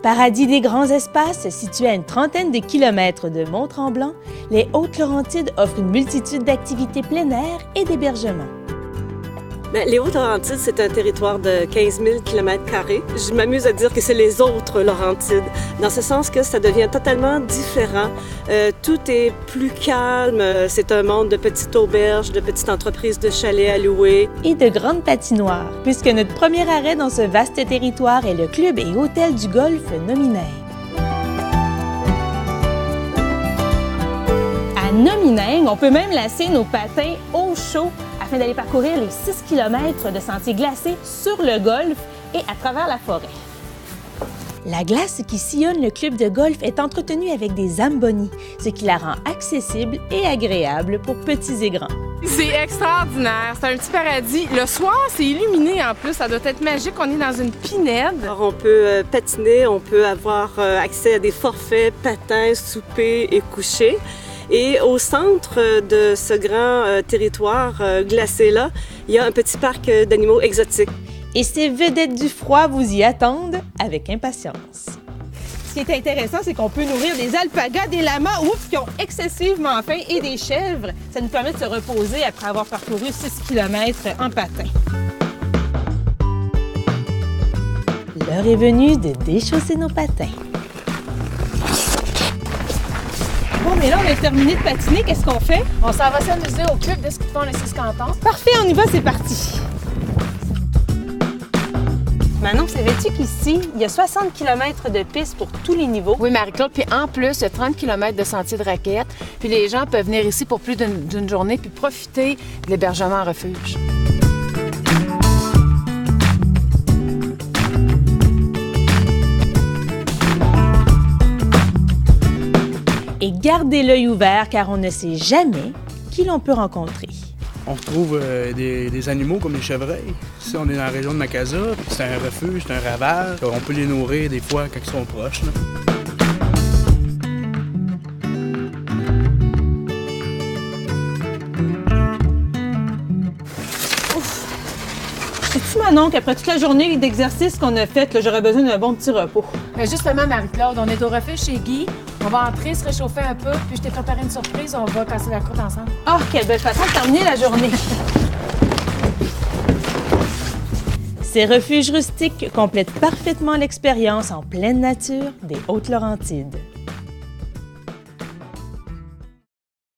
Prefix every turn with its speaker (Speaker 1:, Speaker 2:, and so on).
Speaker 1: Paradis des grands espaces, situé à une trentaine de kilomètres de Mont-Tremblant, les Hautes-Laurentides offrent une multitude d'activités plein air et d'hébergement.
Speaker 2: Les Hautes-Laurentides, c'est un territoire de 15 000 km². Je m'amuse à dire que c'est les autres Laurentides, dans ce sens que ça devient totalement différent. Tout est plus calme. C'est un monde de petites auberges, de petites entreprises de chalets à louer.
Speaker 1: Et de grandes patinoires, puisque notre premier arrêt dans ce vaste territoire est le club et hôtel du golf Nomineng. À Nomineng, on peut même lasser nos patins au chaud afin d'aller parcourir les 6 km de sentiers glacés sur le golfe et à travers la forêt. La glace qui sillonne le club de golf est entretenue avec des zamboni, ce qui la rend accessible et agréable pour petits et grands.
Speaker 3: C'est extraordinaire, c'est un petit paradis. Le soir, c'est illuminé en plus, ça doit être magique, on est dans une pinède.
Speaker 2: Alors, on peut patiner, on peut avoir accès à des forfaits, patins, souper et coucher. Et au centre de ce grand territoire glacé-là, il y a un petit parc d'animaux exotiques.
Speaker 1: Et ces vedettes du froid vous y attendent avec impatience.
Speaker 3: Ce qui est intéressant, c'est qu'on peut nourrir des alpagas, des lamas qui ont excessivement faim et des chèvres. Ça nous permet de se reposer après avoir parcouru 6 km en patin.
Speaker 1: L'heure est venue de déchausser nos patins.
Speaker 3: Bon, mais là, on a terminé de patiner. Qu'est-ce qu'on fait?
Speaker 4: On s'en va s'amuser au club de ski de fond les 6 cantons.
Speaker 3: Parfait, on y va, c'est parti. Manon, savais-tu qu'ici, il y a 60 km de pistes pour tous les niveaux?
Speaker 4: Oui, Marie-Claude. Puis en plus, il y a 30 km de sentiers de raquettes. Puis les gens peuvent venir ici pour plus d'une journée puis profiter de l'hébergement en refuge.
Speaker 1: Et gardez l'œil ouvert car on ne sait jamais qui l'on peut rencontrer.
Speaker 5: On retrouve des animaux comme les chevreuils. Ici, on est dans la région de Macasa, puis c'est un refuge, c'est un ravage. On peut les nourrir des fois quand ils sont proches. Là.
Speaker 3: Sais-tu, Manon, qu'après toute la journée d'exercice qu'on a faite, j'aurais besoin d'un bon petit repos?
Speaker 4: Mais justement, Marie-Claude, on est au refuge chez Guy. On va entrer, se réchauffer un peu, puis je t'ai préparé une surprise. On va casser la croûte ensemble.
Speaker 3: Oh, quelle belle façon de terminer la journée!
Speaker 1: Ces refuges rustiques complètent parfaitement l'expérience en pleine nature des Hautes-Laurentides.